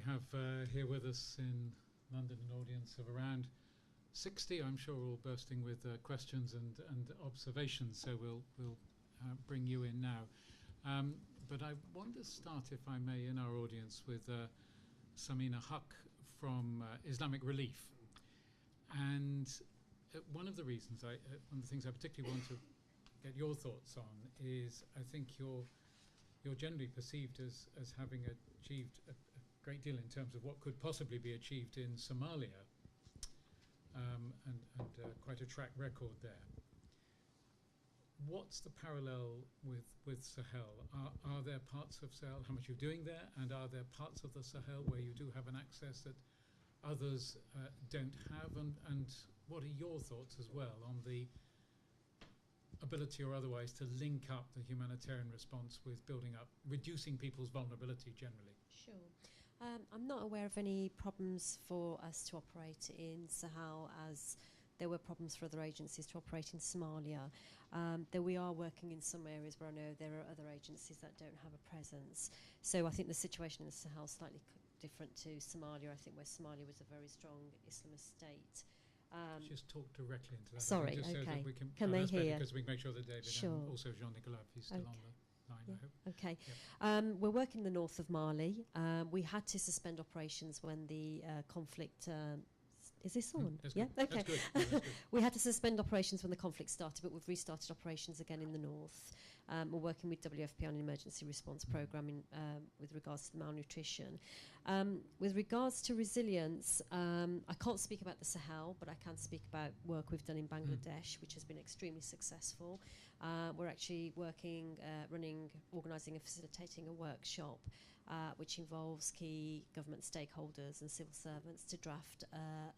have here with us in London an audience of around 60, I'm sure, all bursting with questions and observations, so we'll bring you in now. But I want to start, if I may, in our audience with Samina Haq from Islamic Relief. And one of the reasons, one of the things I particularly want to get your thoughts on is I think you're generally perceived as having achieved a great deal in terms of what could possibly be achieved in Somalia, and quite a track record there. What's the parallel with Sahel? Are there parts of Sahel, how much you're doing there, and are there parts of the Sahel where you do have an access that others don't have? And what are your thoughts as well on the ability or otherwise to link up the humanitarian response with building up, reducing people's vulnerability generally? Sure. I'm not aware of any problems for us to operate in Sahel, as there were problems for other agencies to operate in Somalia. Though we are working in some areas where I know there are other agencies that don't have a presence. So I think the situation in the Sahel is slightly different to Somalia. I think where Somalia was a very strong Islamist state. Just talk directly into that. Sorry, just okay. So that we can they hear? Because we can make sure that David Sure. and also Jean-Nicolas, if he's still on the line, Yeah. I hope. Okay. Yep. We're working in the north of Mali. We had to suspend operations when the conflict... is this on? That's yeah? good. Okay. That's good. Yeah, that's good. We had to suspend operations when the conflict started, but we've restarted operations again in the north. We're working with WFP on an emergency response programme with regards to the malnutrition. With regards to resilience, I can't speak about the Sahel, but I can speak about work we've done in Bangladesh, which has been extremely successful. We're actually working, organising and facilitating a workshop which involves key government stakeholders and civil servants to draft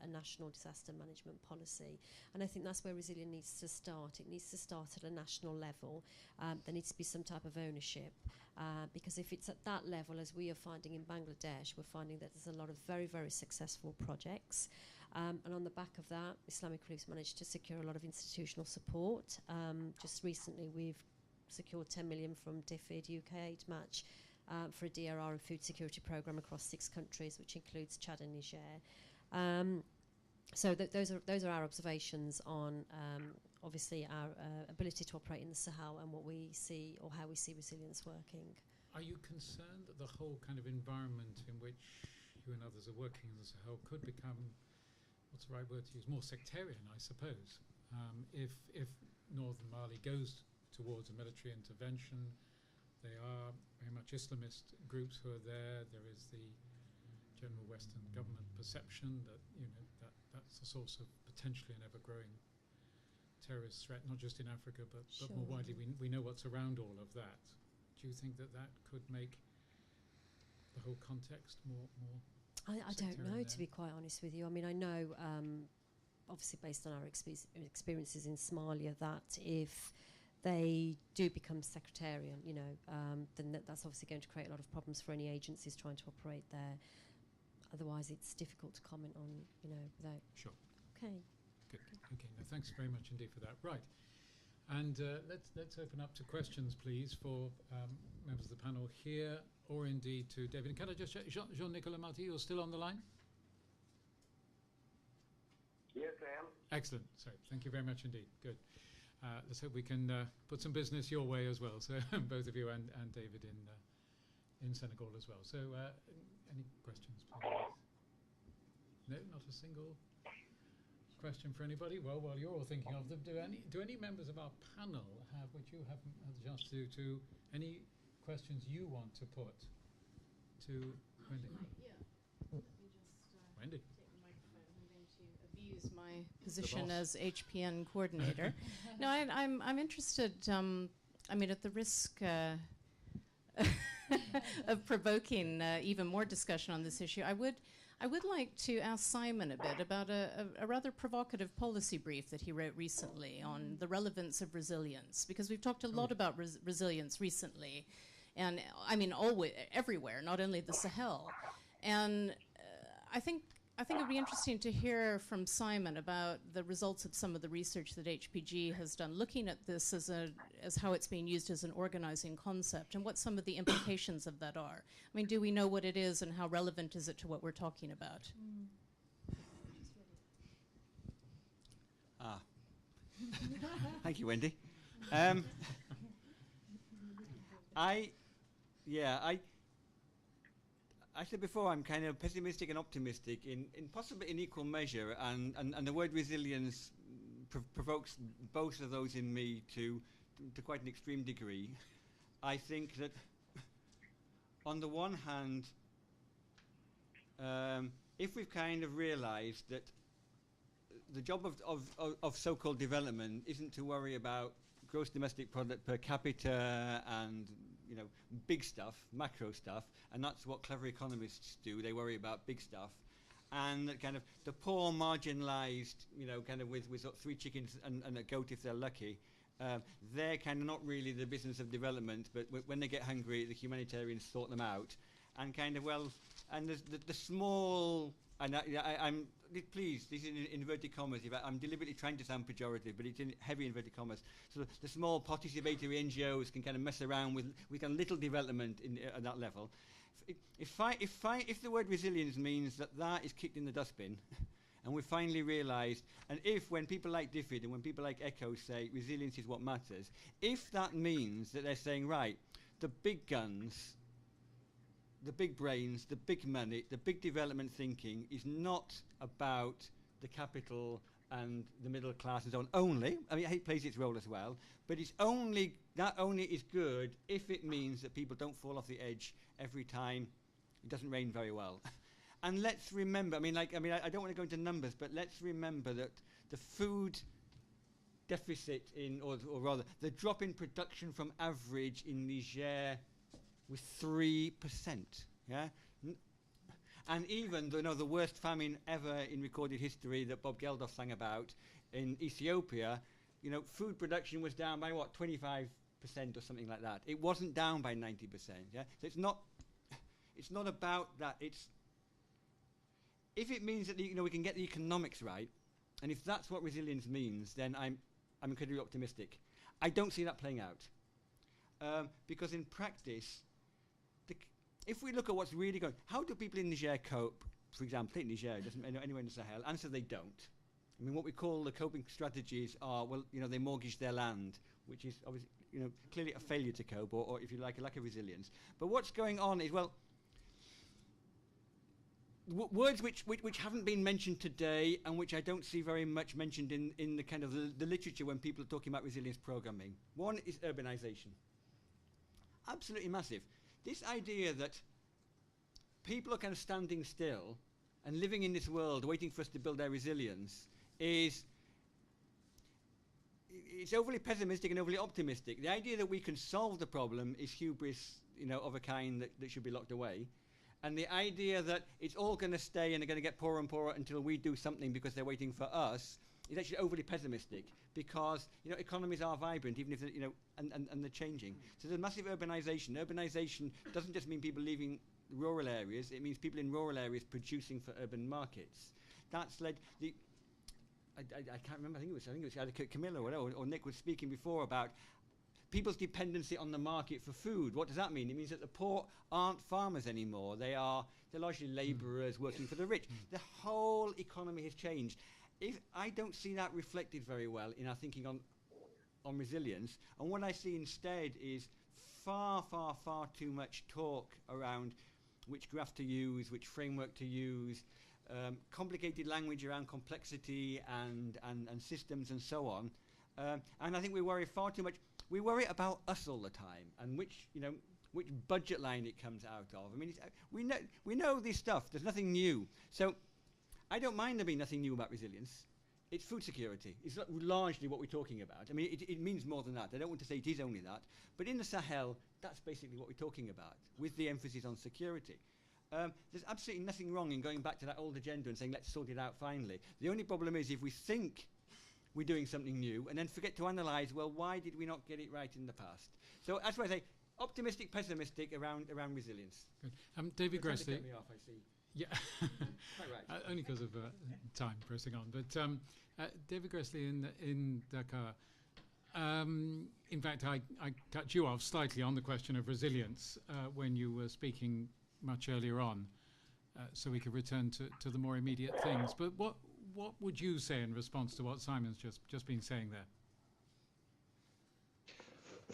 a national disaster management policy. And I think that's where resilience needs to start. It needs to start at a national level. There needs to be some type of ownership, because if it's at that level, as we are finding in Bangladesh, we're finding that there's a lot of very, very successful projects. And on the back of that, Islamic Relief's managed to secure a lot of institutional support. Just recently, we've secured 10 million from DFID UK Aid Match for a DRR and food security programme across 6 countries, which includes Chad and Niger. So those are our observations on obviously our ability to operate in the Sahel and what we see, or how we see resilience working. Are you concerned that the whole kind of environment in which you and others are working in the Sahel could become, what's the right word to use, more sectarian, I suppose? If northern Mali goes towards a military intervention, they are very much Islamist groups who are there. There is the general Western government perception that that's a source of potentially an ever-growing terrorist threat, not just in Africa but more widely. We know what's around all of that. Do you think that could make the whole context more I don't know, to be quite honest with you. I mean, I know, obviously based on our experiences in Somalia, that if they do become sectarian, then that's obviously going to create a lot of problems for any agencies trying to operate there. Otherwise, it's difficult to comment on, without... Sure. Okay. Good. Okay. No, thanks very much indeed for that. Right. And let's open up to questions, please, for members of the panel here, or indeed to David. And can I just check, Jean-Nicolas Marty, you're still on the line? Yes, I am. Excellent. So thank you very much indeed. Good. Let's hope we can put some business your way as well. So both of you and David in Senegal as well. So any questions, please? No, not a single question for anybody. Well, while you're all thinking of them, do any members of our panel have, which you haven't had the chance to any questions you want to put to Wendy? Yeah. Let me just Wendy. take the microphone. I'm going to abuse my position as HPN coordinator. No, I'm interested. I mean, at the risk of provoking even more discussion on this issue, I would like to ask Simon a bit about a rather provocative policy brief that he wrote recently on the relevance of resilience, because we've talked a lot about resilience recently, and I mean everywhere, not only the Sahel. And I think I think it would be interesting to hear from Simon about the results of some of the research that HPG has done, looking at this as how it's being used as an organizing concept and what some of the implications of that are. I mean, do we know what it is and how relevant is it to what we're talking about? Thank you, Wendy. I said before, I'm kind of pessimistic and optimistic in possibly in equal measure, and the word resilience provokes both of those in me to quite an extreme degree. I think that on the one hand, if we've kind of realized that the job of so-called development isn't to worry about gross domestic product per capita and big stuff, macro stuff, and that's what clever economists do. They worry about big stuff, and that kind of the poor, marginalised, kind of with sort of 3 chickens and a goat if they're lucky. They're kind of not really the business of development, but when they get hungry, the humanitarians sort them out, and kind of and there's the small. And I'm please, this is in inverted commas. I'm deliberately trying to sound pejorative, but it's in heavy inverted commas. So the small participatory NGOs can kind of mess around with kind of little development at that level. If the word resilience means that is kicked in the dustbin, and we finally realised, and when people like Diffid and when people like Echo say resilience is what matters, if that means that they're saying, right, the big guns, the big brains, the big money, the big development thinking is not about the capital and the middle class and so on only. I mean, it plays its role as well, but that only is good if it means that people don't fall off the edge every time it doesn't rain very well. And let's remember, I don't want to go into numbers, but let's remember that the food deficit or rather, the drop in production from average in Niger was 3%. Yeah, and even the worst famine ever in recorded history that Bob Geldof sang about in Ethiopia, food production was down by 25% or something like that. It wasn't down by 90%. Yeah, so it's not about that. It's if it means that we can get the economics right, and if that's what resilience means, then I'm incredibly optimistic. I don't see that playing out because in practice. If we look at what's really going, how do people in Niger cope? For example, take Niger, doesn't anywhere in the Sahel. Answer: they don't. I mean, what we call the coping strategies are, they mortgage their land, which is obviously, clearly a failure to cope, or if you like, a lack of resilience. But what's going on is, words which haven't been mentioned today, and which I don't see very much mentioned in the kind of the literature when people are talking about resilience programming. One is urbanization. Absolutely massive. This idea that people are kind of standing still and living in this world waiting for us to build their resilience it's overly pessimistic and overly optimistic. The idea that we can solve the problem is hubris, of a kind that should be locked away. And the idea that it's all going to stay and they're going to get poorer and poorer until we do something because they're waiting for us is actually overly pessimistic, because economies are vibrant, even if and they're changing. So there's massive urbanization. Urbanization doesn't just mean people leaving rural areas; it means people in rural areas producing for urban markets. That's led the. I can't remember. I think it was either Camilla or Nick was speaking before about people's dependency on the market for food. What does that mean? It means that the poor aren't farmers anymore. They're largely labourers working for the rich. The whole economy has changed. I don't see that reflected very well in our thinking on resilience, and what I see instead is far too much talk around which graph to use, which framework to use, complicated language around complexity and systems and so on, and I think we worry far too much. We worry about us all the time and which budget line it comes out of. I mean, we know this stuff. There's nothing new. So I don't mind there being nothing new about resilience. It's food security. It's not largely what we're talking about. I mean, it means more than that. I don't want to say it is only that. But in the Sahel, that's basically what we're talking about, with the emphasis on security. There's absolutely nothing wrong in going back to that old agenda and saying, let's sort it out finally. The only problem is if we think we're doing something new and then forget to analyse, well, why did we not get it right in the past? So that's why I say optimistic, pessimistic around resilience. Good. David Gressy. Me off, I see. Yeah, Quite right. only because of time pressing on. But David Gressley in Dakar. In fact, I cut you off slightly on the question of resilience when you were speaking much earlier on, so we could return to the more immediate things. But what would you say in response to what Simon's just been saying there?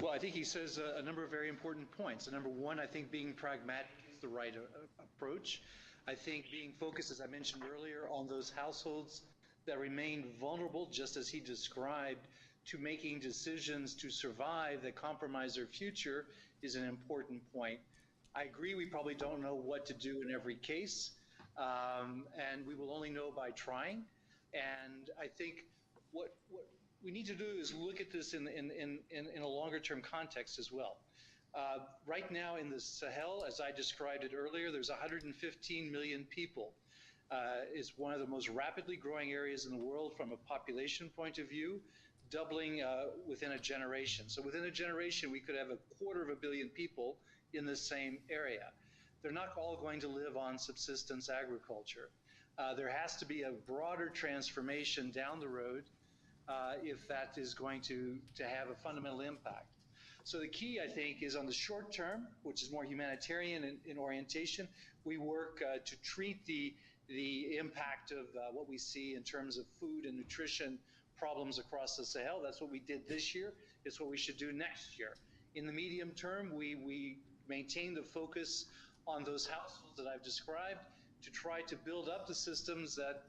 Well, I think he says a number of very important points. Number one, I think being pragmatic is the right approach. I think being focused, as I mentioned earlier, on those households that remain vulnerable, just as he described, to making decisions to survive that compromise their future is an important point. I agree we probably don't know what to do in every case, and we will only know by trying. And I think what we need to do is look at this in a longer term context as well. Right now in the Sahel, as I described it earlier, there's 115 million people. It's one of the most rapidly growing areas in the world from a population point of view, doubling within a generation. So within a generation, we could have 250 million people in the same area. They're not all going to live on subsistence agriculture. There has to be a broader transformation down the road if that is going to have a fundamental impact. So the key, I think, is on the short term, which is more humanitarian in orientation. We work to treat the impact of what we see in terms of food and nutrition problems across the Sahel. That's what we did this year. It's what we should do next year. In the medium term, we maintain the focus on those households that I've described to try to build up the systems that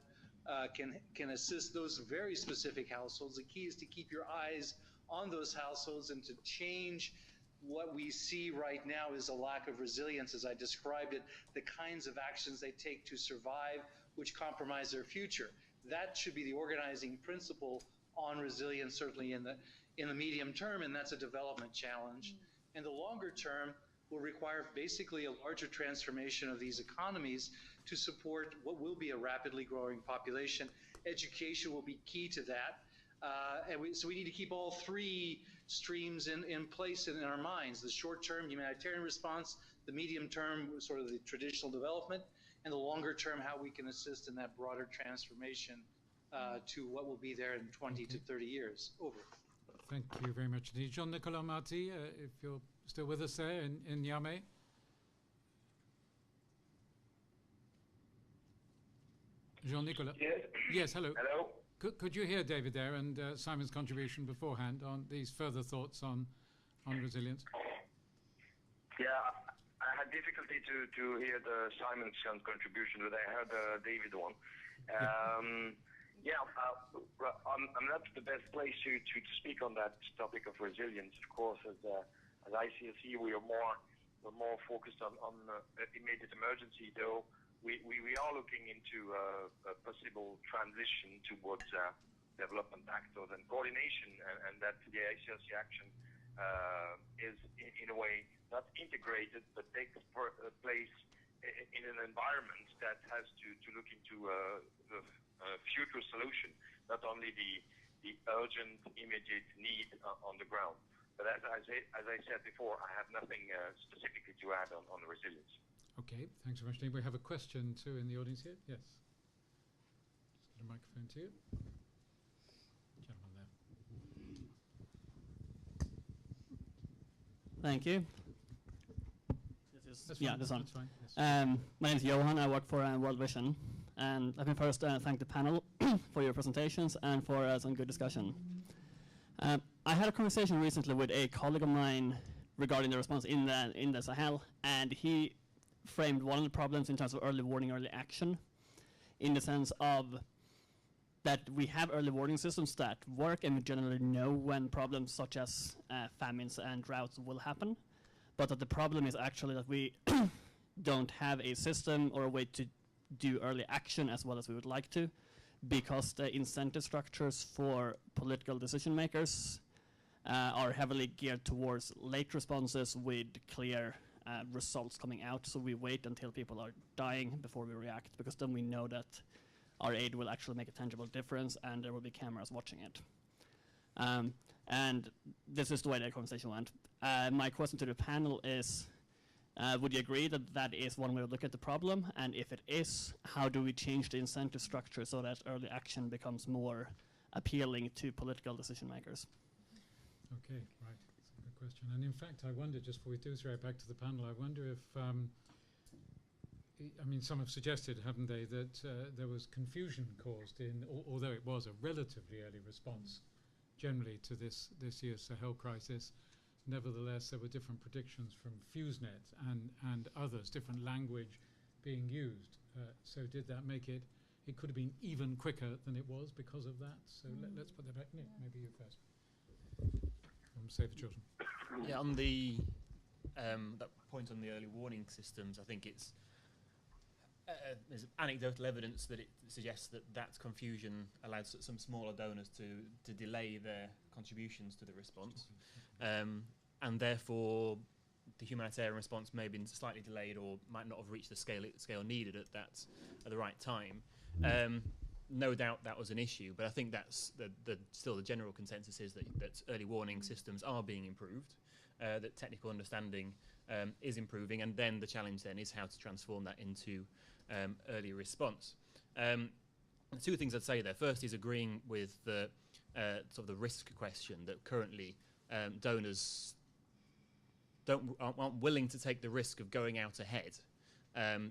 can assist those very specific households. The key is to keep your eyes on those households and to change what we see right now is a lack of resilience, as I described it, the kinds of actions they take to survive, which compromise their future. That should be the organizing principle on resilience, certainly in the medium term, and that's a development challenge. In the longer term, will require basically a larger transformation of these economies to support what will be a rapidly growing population. Education will be key to that. So we need to keep all three streams in place in our minds: the short-term humanitarian response, the medium-term sort of the traditional development, and the longer-term how we can assist in that broader transformation to what will be there in 20 to 30 years. Over. Thank you very much indeed. Jean-Nicolas Marty, if you're still with us there in Niamey. Jean-Nicolas. Yes. Yes, hello. Hello. Could you hear David there and Simon's contribution beforehand on these further thoughts on resilience? Yeah, I had difficulty to hear the Simon's contribution, but I heard David one. I'm not the best place to speak on that topic of resilience. Of course, as ICSC, we are more focused on immediate emergency, though. We are looking into a possible transition towards development actors and coordination, and that the ICRC action is in a way not integrated, but takes place in an environment that has to look into the future solution, not only the urgent, immediate need on the ground. But as I said before, I have nothing specifically to add on resilience. Okay, thanks very much, Dean. We have a question too in the audience here. Yes. Just got a microphone to you. Gentleman there. Thank you. That's yeah, fine, this one. that's fine. Yes. My name is Johan. I work for World Vision. And let me first thank the panel for your presentations and for some good discussion. I had a conversation recently with a colleague of mine regarding the response in the Sahel, and he framed one of the problems in terms of early warning, early action, in the sense of that we have early warning systems that work and we generally know when problems such as famines and droughts will happen, but that the problem is actually that we don't have a system or a way to do early action as well as we would like to, because the incentive structures for political decision makers are heavily geared towards late responses with clear results coming out. So we wait until people are dying before we react, because then we know that our aid will actually make a tangible difference and there will be cameras watching it. And this is the way that conversation went. My question to the panel is, Would you agree that that is one way to look at the problem? And if it is, how do we change the incentive structure so that early action becomes more appealing to political decision makers? Okay, right. That's a good question. And in fact, I wonder, just before we do throw it back to the panel, I wonder if, I mean, some have suggested, haven't they, that there was confusion caused in, although it was a relatively early response generally to this year's Sahel crisis, nevertheless there were different predictions from FuseNet and others, different language being used. So did that make it, it could have been even quicker than it was because of that? So let's put that back. Nick, maybe you first. From Save the Children. Yeah, on the that point on the early warning systems, I think it's there's anecdotal evidence that it suggests that confusion allowed some smaller donors to delay their contributions to the response, and therefore the humanitarian response may have been slightly delayed or might not have reached the scale needed at the right time. No doubt that was an issue, but I think that's still the general consensus is that early warning systems are being improved, that technical understanding is improving, and then the challenge then is how to transform that into early response. Two things I'd say there. First is agreeing with the sort of the risk question that currently donors aren't willing to take the risk of going out ahead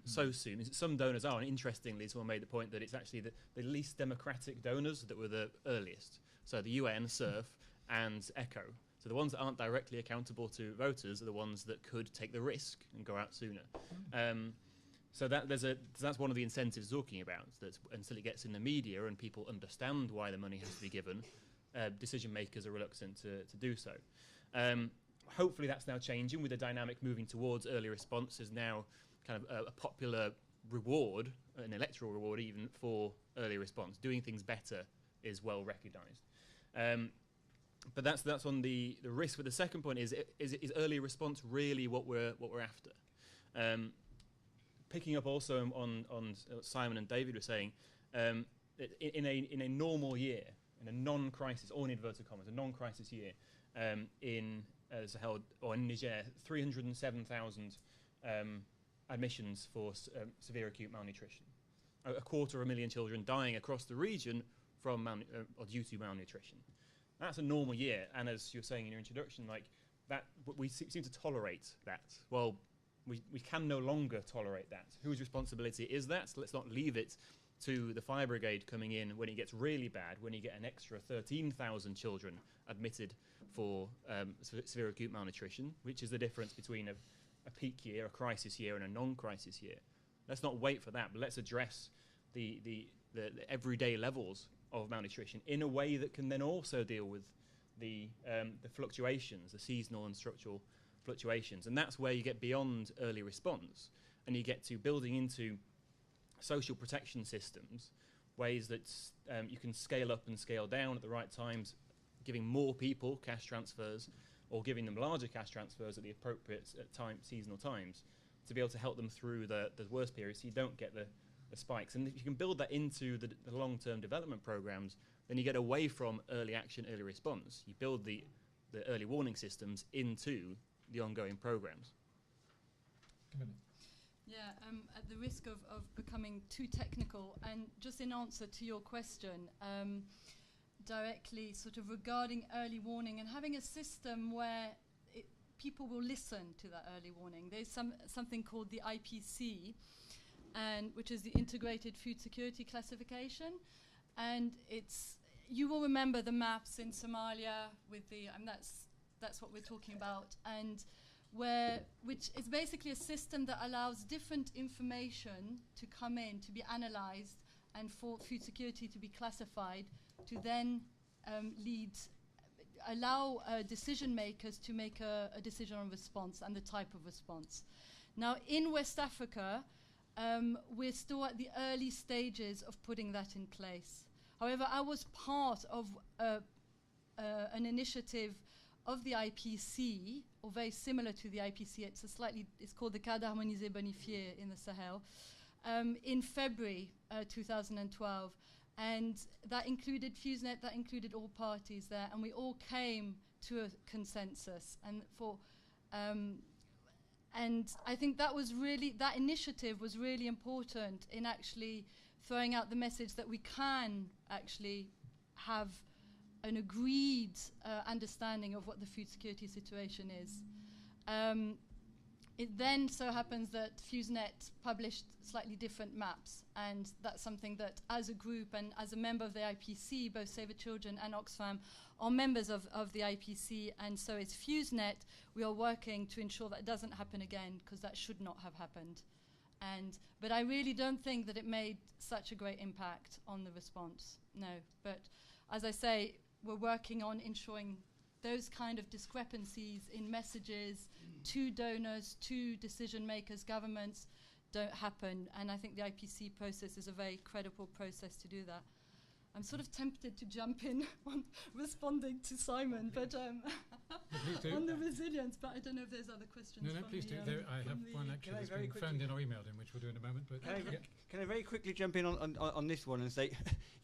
so soon. Some donors are, and interestingly, someone made the point that it's actually the least democratic donors that were the earliest. So the UN, SURF, and ECHO. So the ones that aren't directly accountable to voters are the ones that could take the risk and go out sooner. So that's one of the incentives talking about, that until it gets in the media and people understand why the money has to be given, decision makers are reluctant to do so. Hopefully that's now changing, with the dynamic moving towards early response is now kind of a popular reward, an electoral reward even, for early response. Doing things better is well recognised. But that's on the risk. But the second point is early response really what we're after? Picking up also on Simon and David were saying, in a normal year, in a non-crisis, or in inverted commas, a non-crisis year, in Sahel or in Niger, 307,000 admissions for severe acute malnutrition. A 250,000 children dying across the region from or due to malnutrition. That's a normal year, and as you were saying in your introduction, like that, we seem to tolerate that. Well, we can no longer tolerate that. Whose responsibility is that? So let's not leave it to the fire brigade coming in when it gets really bad, when you get an extra 13,000 children admitted for severe acute malnutrition, which is the difference between a peak year, a crisis year, and a non-crisis year. Let's not wait for that, but let's address the everyday levels of malnutrition in a way that can then also deal with the fluctuations, the seasonal and structural fluctuations. And that's where you get beyond early response and you get to building into social protection systems, ways that you can scale up and scale down at the right times, giving more people cash transfers or giving them larger cash transfers at the appropriate seasonal times to be able to help them through the worst periods so you don't get the spikes. And if you can build that into the long-term development programs, then you get away from early action, early response. You build the early warning systems into the ongoing programs. Yeah, at the risk of becoming too technical, and just in answer to your question, directly sort of regarding early warning and having a system where people will listen to that early warning. There's something called the IPC, which is the Integrated Food Security Classification, and you will remember the maps in Somalia with the that's what we're talking about, and which is basically a system that allows different information to come in, to be analyzed, and for food security to be classified, to then allow decision makers to make a decision on response and the type of response. Now, in West Africa, we're still at the early stages of putting that in place. However, I was part of an initiative of the IPC, or very similar to the IPC. It's called the Cadre Harmonisé Bonifié in the Sahel, in February 2012. And that included FuseNet, that included all parties there, and we all came to a consensus. And And I think that initiative was really important in actually throwing out the message that we can actually have an agreed understanding of what the food security situation is. It then so happens that FuseNet published slightly different maps, and that's something that as a group and as a member of the IPC, both Save the Children and Oxfam are members of the IPC, and so it's FuseNet. We are working to ensure that it doesn't happen again, because that should not have happened. But I really don't think that it made such a great impact on the response, no. But as I say, we're working on ensuring those kind of discrepancies in messages to donors, to decision makers, governments, don't happen. And I think the IPC process is a very credible process to do that. I'm sort of tempted to jump in on responding to Simon, but on the resilience, but I don't know if there's other questions. No, please do. I have one actually that's been phoned in or emailed in, which we'll do in a moment. But can I very quickly jump in on this one and say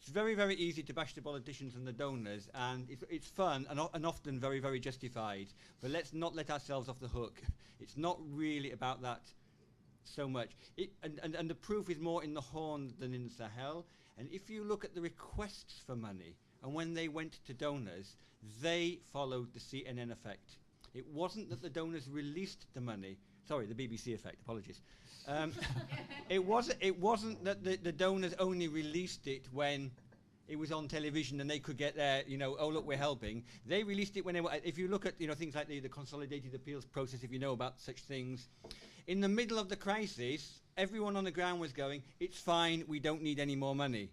it's very, very easy to bash the politicians and the donors, and it's fun and often very, very justified. But let's not let ourselves off the hook. It's not really about that so much. And the proof is more in the Horn than in the Sahel. And if you look at the requests for money, and when they went to donors, they followed the CNN effect. It wasn't that the donors released the money. Sorry, the BBC effect, apologies. It wasn't that the donors only released it when it was on television and they could get their, oh, look, we're helping. They released it when they were, if you look at, things like the consolidated appeals process, if you know about such things, in the middle of the crisis, everyone on the ground was going, it's fine, we don't need any more money.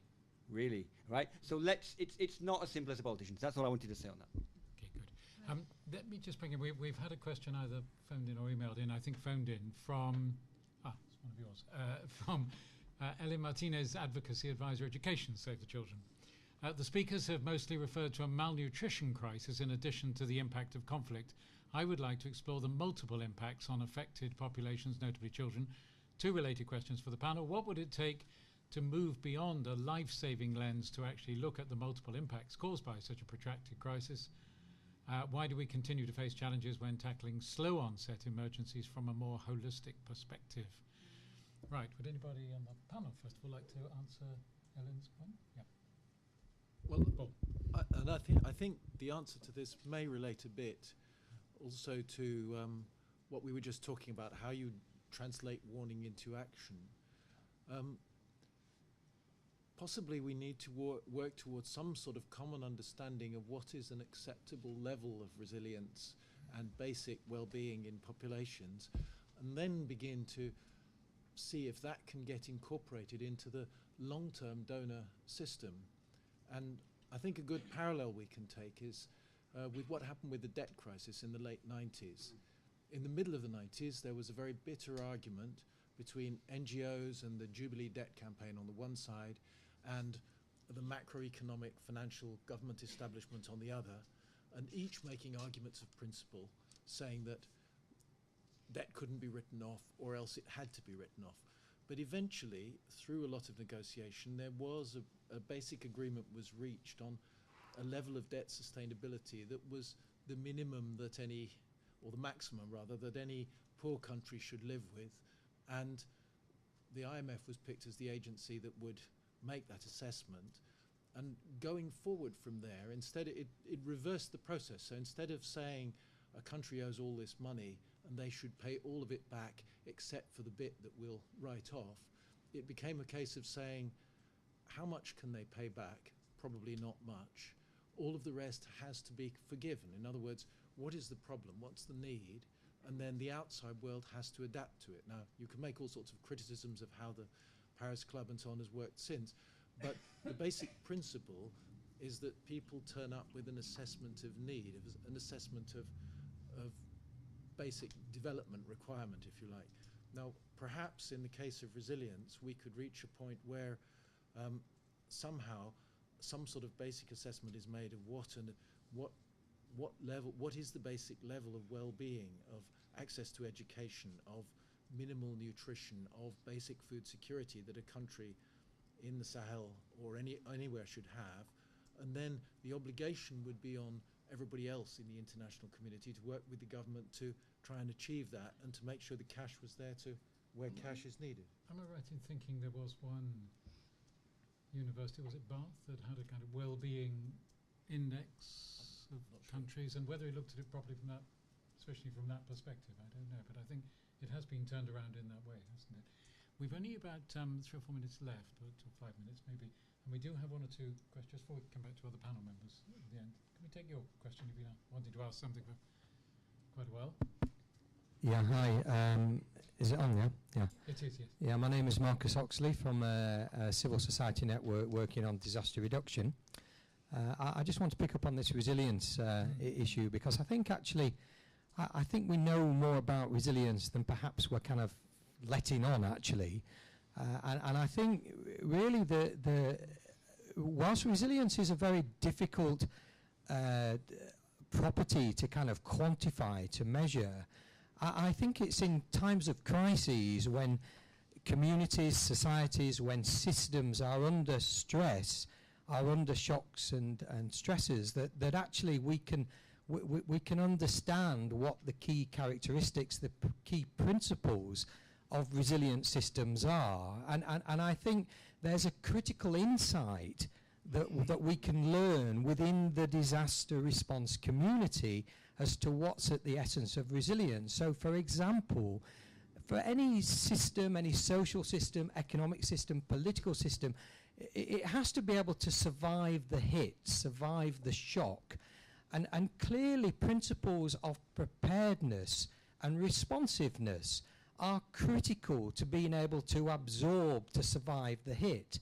Really, right? So it's not as simple as the politicians. That's all I wanted to say on that. Okay, good. Let me just bring in, we've had a question either phoned in or emailed in, I think phoned in from, it's one of yours, from Ellen Martinez, Advocacy Advisor Education, Save the Children. The speakers have mostly referred to a malnutrition crisis in addition to the impact of conflict. I would like to explore the multiple impacts on affected populations, notably children. Two related questions for the panel. What would it take to move beyond a life-saving lens to actually look at the multiple impacts caused by such a protracted crisis? Why do we continue to face challenges when tackling slow onset emergencies from a more holistic perspective? Right, would anybody on the panel first of all like to answer Ellen's point? Yeah. Well, I think the answer to this may relate a bit also to what we were just talking about, how you translate warning into action. Possibly we need to work towards some sort of common understanding of what is an acceptable level of resilience and basic well-being in populations, and then begin to see if that can get incorporated into the long-term donor system. And I think a good parallel we can take is with what happened with the debt crisis in the late 90s. In the middle of the 90s, there was a very bitter argument between NGOs and the Jubilee debt campaign on the one side and the macroeconomic financial government establishment on the other, and each making arguments of principle, saying that debt couldn't be written off or else it had to be written off. But eventually, through a lot of negotiation, there was a basic agreement was reached on a level of debt sustainability that was the minimum that any, or the maximum rather, that any poor country should live with. And the IMF was picked as the agency that would make that assessment. And going forward from there, instead it reversed the process. So instead of saying a country owes all this money and they should pay all of it back except for the bit that we'll write off, it became a case of saying, how much can they pay back? Probably not much. All of the rest has to be forgiven. In other words, what is the problem? What's the need? And then the outside world has to adapt to it. Now, you can make all sorts of criticisms of how the Paris Club and so on has worked since, but the basic principle is that people turn up with an assessment of need, an assessment of basic development requirement, if you like. Now, perhaps in the case of resilience, we could reach a point where somehow some sort of basic assessment is made of what is the basic level of well-being, of access to education, of minimal nutrition, of basic food security that a country in the Sahel or anywhere should have. And then the obligation would be on everybody else in the international community to work with the government to try and achieve that, and to make sure the cash was there to where cash is needed. Am I right in thinking there was one university, was it Bath, that had a kind of well-being index of countries, and whether he looked at it properly from that, especially from that perspective, I don't know, but I think it has been turned around in that way, hasn't it? We've only about 3 or 4 minutes left, or 5 minutes maybe, and we do have 1 or 2 questions just before we come back to other panel members at the end. Can we take your question if you wanted to ask something for quite a while? Yeah, hi. Is it on, yeah? Yeah. It is, yes. Yeah, my name is Marcus Oxley from a civil society network working on disaster reduction. I just want to pick up on this resilience issue, because I think actually, I think we know more about resilience than perhaps we're kind of letting on actually. And I think really whilst resilience is a very difficult property to kind of quantify, to measure, I think it's in times of crises when communities, societies, when systems are under stress, are under shocks and stresses, that actually we can understand what the key characteristics, the key principles of resilient systems are. And I think there's a critical insight that we can learn within the disaster response community as to what's at the essence of resilience. So, for example, for any system, any social system, economic system, political system, it has to be able to survive the hit, survive the shock. And clearly principles of preparedness and responsiveness are critical to being able to absorb, to survive the hit.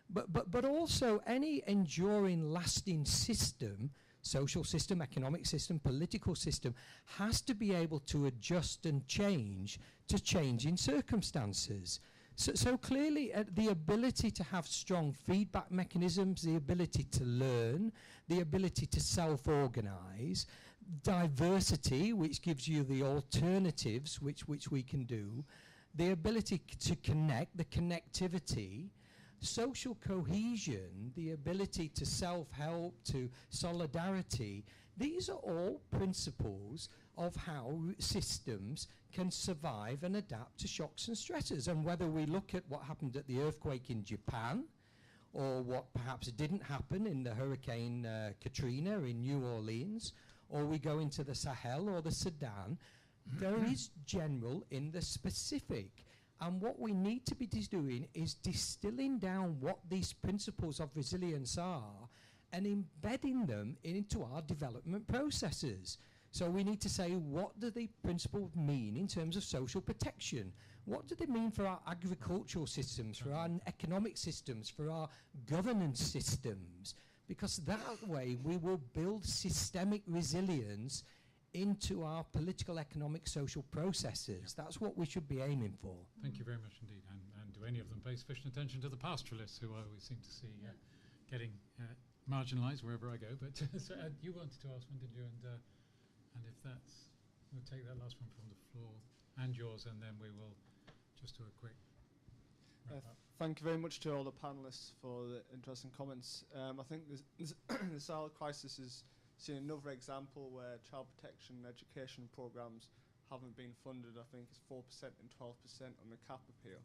But also any enduring, lasting system, social system, economic system, political system, has to be able to adjust and change to changing circumstances. So clearly the ability to have strong feedback mechanisms, the ability to learn, the ability to self-organize, diversity, which gives you the alternatives which we can do, the ability to connect, the connectivity, social cohesion, the ability to self-help, to solidarity, these are all principles of how systems can survive and adapt to shocks and stresses. And whether we look at what happened at the earthquake in Japan, or what perhaps didn't happen in the Hurricane Katrina in New Orleans, or we go into the Sahel or the Sudan, there is general in the specific. And what we need to be doing is distilling down what these principles of resilience are and embedding them into our development processes. So we need to say, what do the principles mean in terms of social protection? What do they mean for our agricultural systems, for our economic systems, for our governance systems? Because that way we will build systemic resilience into our political, economic, social processes. That's what we should be aiming for. Thank you very much indeed. And do any of them pay sufficient attention to the pastoralists, who I always seem to see getting marginalised wherever I go? But so, you wanted to ask one, did you? And if that's, we'll take that last one from the floor and yours, and then we will just do a quick wrap up. Thank you very much to all the panellists for the interesting comments. I think the Sahel crisis is seen another example where child protection and education programs haven't been funded. I think it's 4% and 12% on the CAP appeal.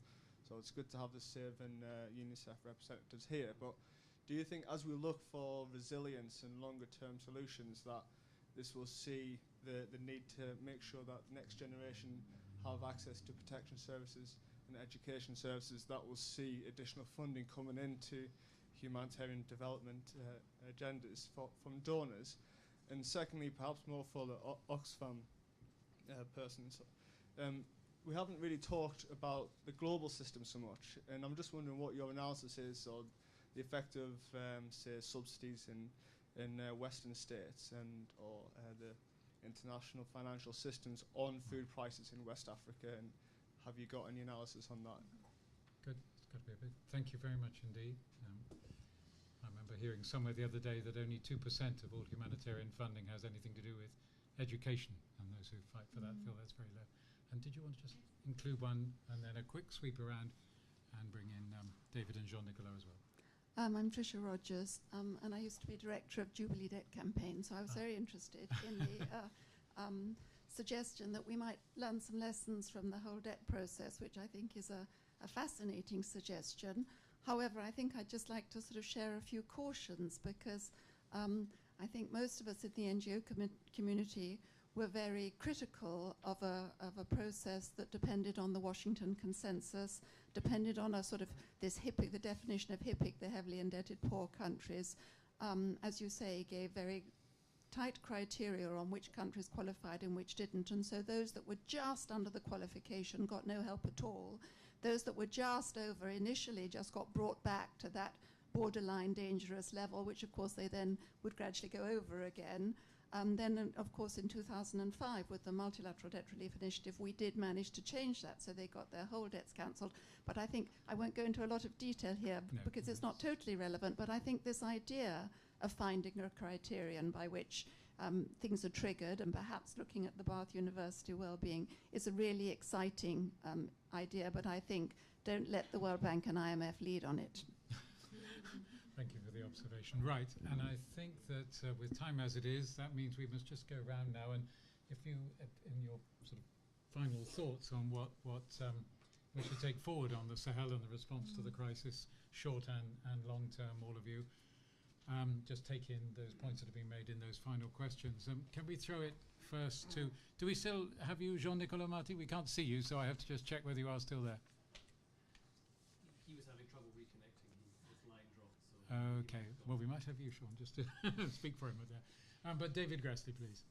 So it's good to have the SAVE and UNICEF representatives here. But do you think, as we look for resilience and longer term solutions, that this will see the need to make sure that the next generation have access to protection services and education services, that will see additional funding coming into humanitarian development agendas from donors? And secondly, perhaps more for the Oxfam persons, we haven't really talked about the global system so much, and I'm just wondering what your analysis is on the effect of, say, subsidies in Western states or the international financial systems on food prices in West Africa, and have you got any analysis on that? Good. It's got to be a bit. Thank you very much indeed. I remember hearing somewhere the other day that only 2% of all humanitarian funding has anything to do with education, and those who fight for that feel that's very low. And did you want to just include one and then a quick sweep around and bring in David and Jean-Nicolas as well? I'm Tricia Rogers, and I used to be director of Jubilee Debt Campaign, so I was very interested in the suggestion that we might learn some lessons from the whole debt process, which I think is a fascinating suggestion. However, I think I'd just like to sort of share a few cautions, because I think most of us in the NGO community were very critical of a process that depended on the Washington Consensus, depended on a sort of this HIPIC, the definition of HIPIC, the heavily indebted poor countries, as you say, gave very tight criteria on which countries qualified and which didn't. And so those that were just under the qualification got no help at all. Those that were just over initially just got brought back to that borderline dangerous level, which of course they then would gradually go over again. Then, of course, in 2005, with the Multilateral Debt Relief Initiative, we did manage to change that, so they got their whole debts cancelled. But I think I won't go into a lot of detail here because it's not totally relevant, but I think this idea of finding a criterion by which things are triggered, and perhaps looking at the Bath University Wellbeing, is a really exciting idea, but I think don't let the World Bank and IMF lead on it. Thank you for the observation. Right, and I think that with time as it is, that means we must just go around now, and if you, in your sort of final thoughts on what we should take forward on the Sahel and the response to the crisis, short and long term, all of you, just take in those points that have been made in those final questions. Can we throw it first to, do we still have you, Jean-Nicolas Marty? We can't see you, so I have to just check whether you are still there. He was having trouble reconnecting. His line dropped. So Okay, well, we might have you, Sean, just to speak for him there. But David Grassley, please.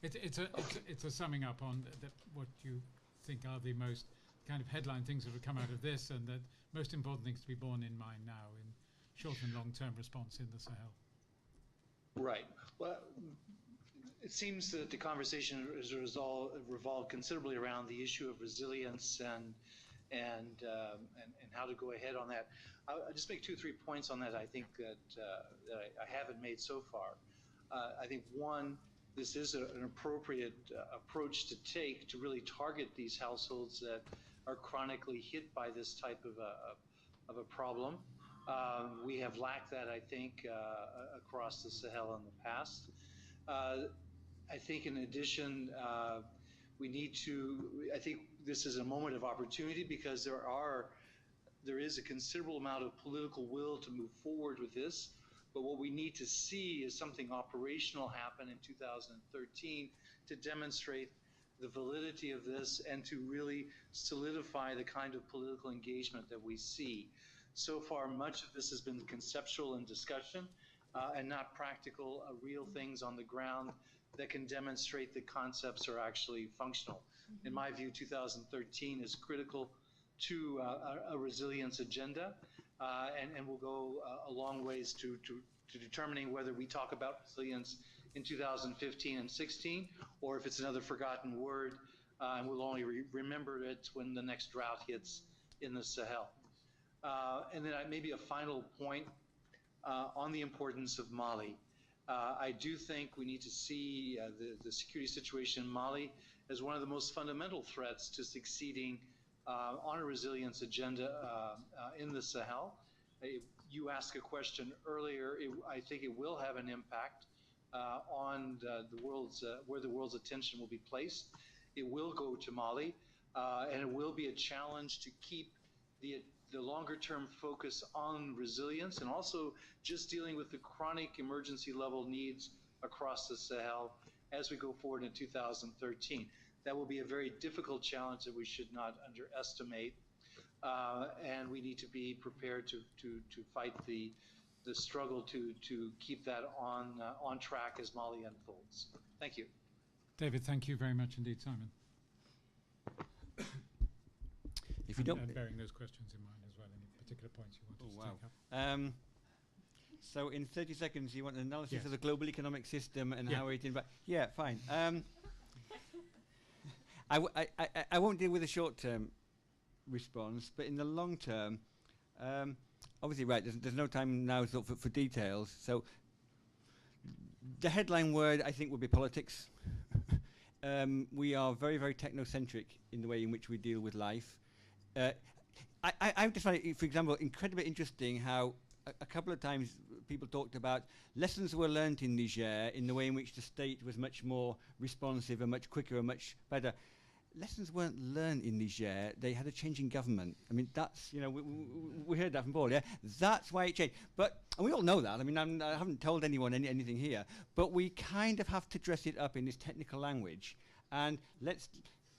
It's a summing up on what you think are the most kind of headline things that have come out of this, and the most important things to be borne in mind now in short and long-term response in the Sahel. Right. Well, it seems that the conversation has revolved considerably around the issue of resilience and how to go ahead on that. I'll just make 2 or 3 points on that. I think that I haven't made so far. I think one, this is an appropriate approach to take to really target these households that are chronically hit by this type of a problem. We have lacked that, I think, across the Sahel in the past. I think in addition, we need to, I think this is a moment of opportunity because there is a considerable amount of political will to move forward with this. But what we need to see is something operational happen in 2013 to demonstrate the validity of this and to really solidify the kind of political engagement that we see. So far, much of this has been conceptual and discussion and not practical, real things on the ground that can demonstrate that concepts are actually functional. In my view, 2013 is critical to a resilience agenda and will go a long ways to determining whether we talk about resilience in 2015 and 16, or if it's another forgotten word and we'll only remember it when the next drought hits in the Sahel. And then maybe a final point on the importance of Mali. I do think we need to see the security situation in Mali as one of the most fundamental threats to succeeding on a resilience agenda in the Sahel. You asked a question earlier. I think it will have an impact on the world's where the world's attention will be placed. It will go to Mali, and it will be a challenge to keep the longer-term focus on resilience and also just dealing with the chronic emergency level needs across the Sahel as we go forward in 2013. That will be a very difficult challenge that we should not underestimate, and we need to be prepared to fight the struggle to keep that on track as Mali unfolds. Thank you. David, thank you very much indeed, Simon. If you don't, and bearing those questions in mind as well, any particular points you wanted to take up? So in 30 seconds, you want an analysis of the global economic system and how it impacts. Yeah, fine. I won't deal with the short-term response, but in the long term, obviously, right, there's no time now for details. So the headline word, I think, would be politics. We are very, very technocentric in the way in which we deal with life. I just find it, for example, incredibly interesting how a couple of times people talked about lessons were learnt in Niger in the way in which the state was much more responsive and much quicker and much better. Lessons weren't learned in Niger. They had a change in government. I mean, that's, you know, we heard that from Paul, yeah? That's why it changed. But, and we all know that. I mean, I haven't told anyone anything here, but we kind of have to dress it up in this technical language. And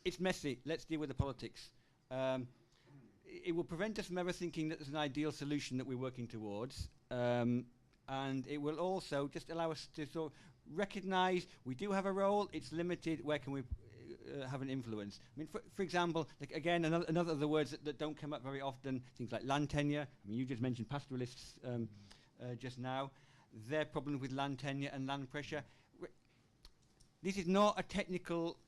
it's messy. Let's deal with the politics. It will prevent us from ever thinking that there's an ideal solution that we're working towards. And it will also just allow us to sort of recognize we do have a role. It's limited. Where can we have an influence? I mean, for example, like again, another of the words that don't come up very often, things like land tenure. I mean, you just mentioned pastoralists just now. Their problem with land tenure and land pressure. This is not a technical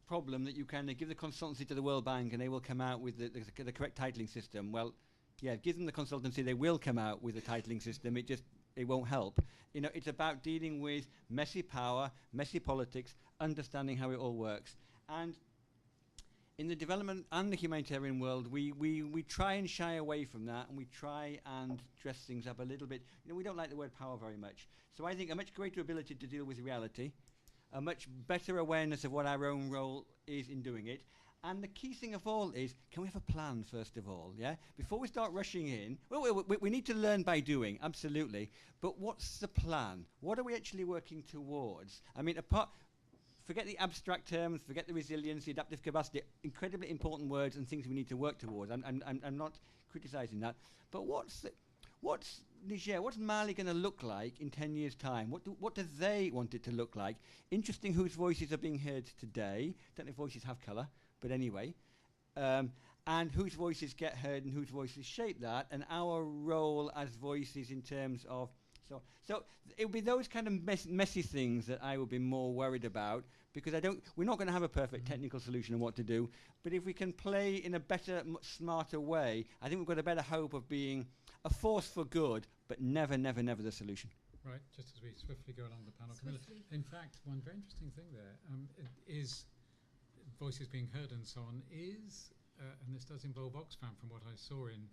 problem that you can give the consultancy to the World Bank and they will come out with the correct titling system. Well, yeah, give them the consultancy, they will come out with a titling system. It won't help. You know, it's about dealing with messy power, messy politics, understanding how it all works. And in the development and the humanitarian world, we try and shy away from that, and we try and dress things up a little bit. You know, we don't like the word power very much. So I think a much greater ability to deal with reality, a much better awareness of what our own role is in doing it. And the key thing of all is, can we have a plan, first of all, yeah? Before we start rushing in, well, we need to learn by doing, absolutely. But what's the plan? What are we actually working towards? I mean, forget the abstract terms, forget the resilience, the adaptive capacity, incredibly important words and things we need to work towards. I'm not criticizing that. But what's Niger, what's Mali going to look like in 10 years' time? What do they want it to look like? Interesting whose voices are being heard today. Don't know if voices have colour, but anyway. And whose voices get heard and whose voices shape that, and our role as voices in terms of... So it would be those kind of messy things that I would be more worried about, because we're not going to have a perfect technical solution on what to do, but if we can play in a better, much smarter way, I think we've got a better hope of being a force for good, but never, never, never the solution. Right, just as we swiftly go along the panel. In fact, one very interesting thing there is voices being heard and so on is, and this does involve Oxfam from what I saw in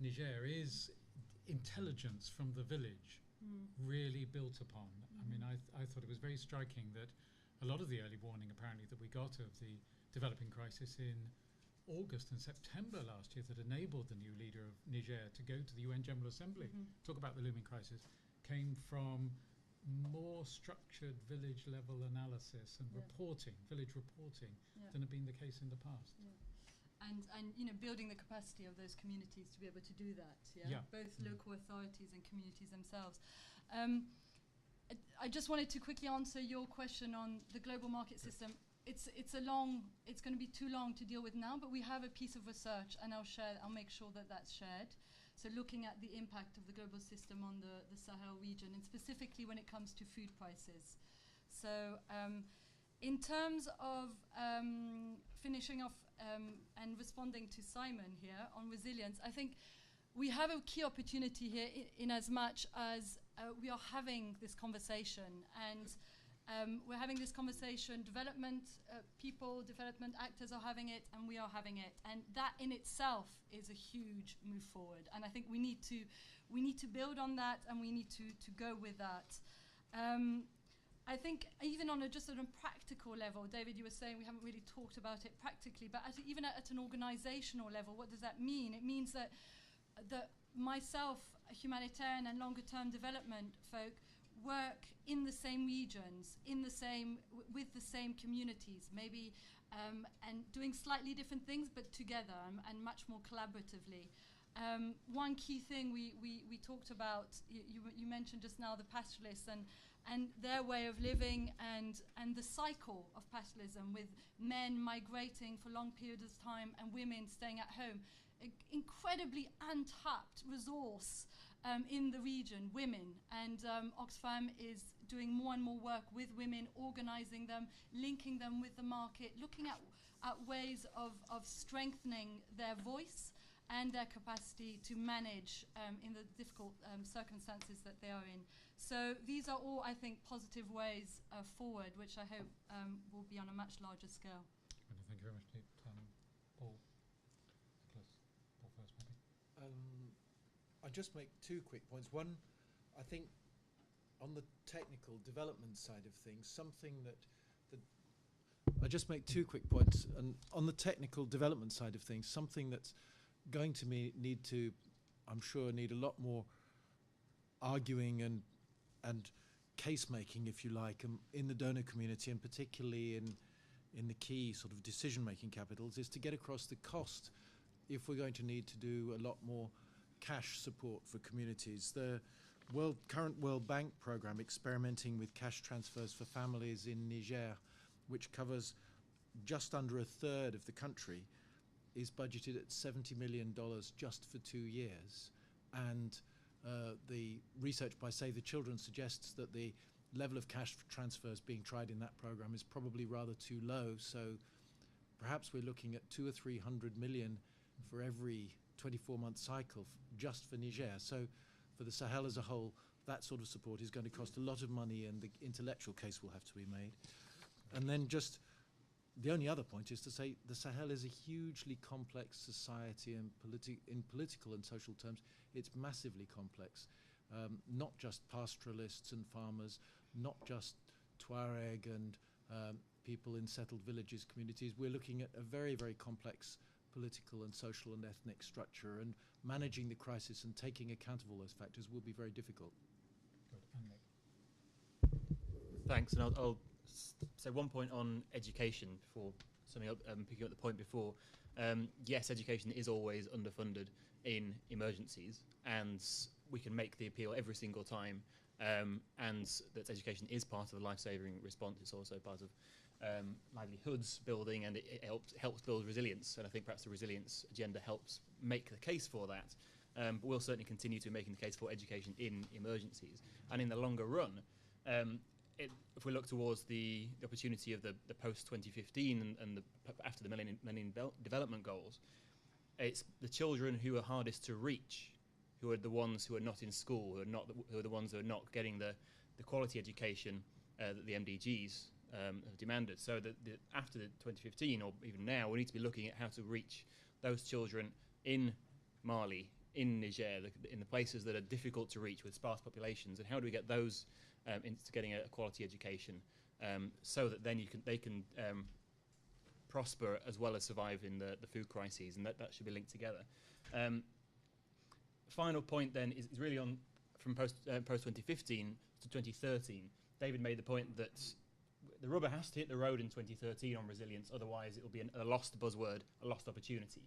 Niger, is intelligence from the village really built upon. I mean, I thought it was very striking that a lot of the early warning apparently that we got of the developing crisis in August and September last year that enabled the new leader of Niger to go to the UN General Assembly, talk about the looming crisis, came from more structured village level analysis and village reporting than had been the case in the past. And you know, building the capacity of those communities to be able to do that, both local authorities and communities themselves. I just wanted to quickly answer your question on the global market system. It's going to be too long to deal with now, but we have a piece of research, and I'll make sure that that's shared. So looking at the impact of the global system on the Sahel region, and specifically when it comes to food prices. So in terms of finishing off and responding to Simon here on resilience, I think we have a key opportunity here in as much as we are having this conversation, and we're having this conversation, development actors are having it, and we are having it, and that in itself is a huge move forward, and I think we need to build on that, and we need to go with that. I think even on just on a practical level, David, you were saying we haven't really talked about it practically, but even at an organizational level, what does that mean? It means that myself, a humanitarian and longer term development folk, work in the same regions, with the same communities, maybe, and doing slightly different things, but together and much more collaboratively. One key thing we talked about, you mentioned just now the pastoralists and their way of living and the cycle of pastoralism, with men migrating for long periods of time and women staying at home. Incredibly untapped resource in the region, women, and Oxfam is doing more and more work with women, organizing them, linking them with the market, looking at ways of strengthening their voice and their capacity to manage in the difficult circumstances that they are in. So these are all, I think, positive ways forward, which I hope will be on a much larger scale. Thank you very much, Steve. Paul. Paul first, maybe. I'll just make two quick points. One, I think on the technical development side of things, something that I just make 2 quick points. And on the technical development side of things, something that's going to I'm sure, need a lot more arguing and case making, if you like, in the donor community, and particularly in the key sort of decision making capitals, is to get across the cost if we're going to need to do a lot more cash support for communities. The current World Bank program experimenting with cash transfers for families in Niger, which covers just under a third of the country, is budgeted at $70 million just for 2 years. And the research by Save the Children suggests that the level of cash transfers being tried in that program is probably rather too low. So perhaps we're looking at 200 or 300 million for every 24-month cycle just for Niger. So for the Sahel as a whole, that sort of support is going to cost a lot of money, and the intellectual case will have to be made. And then just the only other point is to say the Sahel is a hugely complex society, and in political and social terms, it's massively complex. Not just pastoralists and farmers, not just Tuareg and people in settled villages, communities. We're looking at a very, very complex political and social and ethnic structure, and managing the crisis and taking account of all those factors will be very difficult. Thanks, and I'll say 1 point on education before summing up, picking up the point before. Yes, education is always underfunded in emergencies, and we can make the appeal every single time, and that education is part of the life-saving response. It's also part of livelihoods building, and it helps build resilience, and I think perhaps the resilience agenda helps make the case for that. But we'll certainly continue to be making the case for education in emergencies. And in the longer run, if we look towards the opportunity of the post-2015 and after the Millennium Development Goals, it's the children who are hardest to reach, who are the ones who are not in school, who are the ones who are not getting the quality education that the MDGs have demanded. So that after the 2015, or even now, we need to be looking at how to reach those children in Mali, in Niger, in the places that are difficult to reach with sparse populations, and how do we get those into getting a quality education, so that then they can prosper as well as survive in the food crises, and that should be linked together. Final point then is really on from post 2015 to 2013. David made the point that the rubber has to hit the road in 2013 on resilience, otherwise it will be a lost buzzword, a lost opportunity.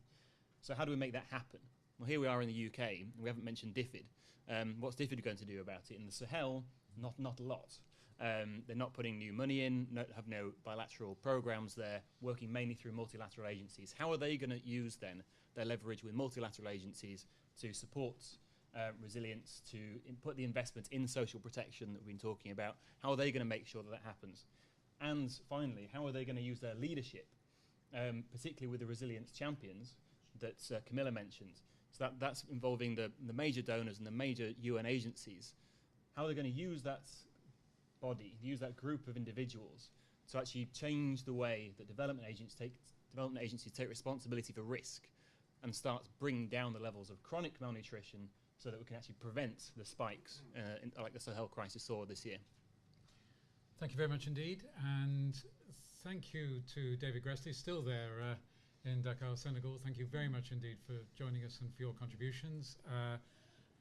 So how do we make that happen? Well, here we are in the UK, and we haven't mentioned DFID. What's DFID going to do about it? In the Sahel, not a lot. They're not putting new money in, have no bilateral programs there, working mainly through multilateral agencies. How are they going to use then their leverage with multilateral agencies to support resilience, to put the investment in social protection that we've been talking about? How are they going to make sure that happens? And finally, how are they going to use their leadership, particularly with the resilience champions that Camilla mentioned? So that's involving the major donors and the major UN agencies. How are they going to use that body, use that group of individuals to actually change the way that development agencies take responsibility for risk and start bringing down the levels of chronic malnutrition so that we can actually prevent the spikes like the Sahel crisis saw this year? Thank you very much indeed, and thank you to David Gresty, still there in Dakar, Senegal. Thank you very much indeed for joining us and for your contributions.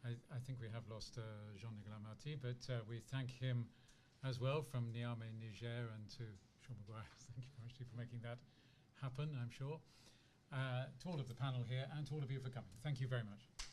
I think we have lost Jean-Nicolas Marty, but we thank him as well from Niamey, Niger, and to Sean Maguire. Thank you very much for making that happen, I'm sure. To all of the panel here and to all of you for coming. Thank you very much.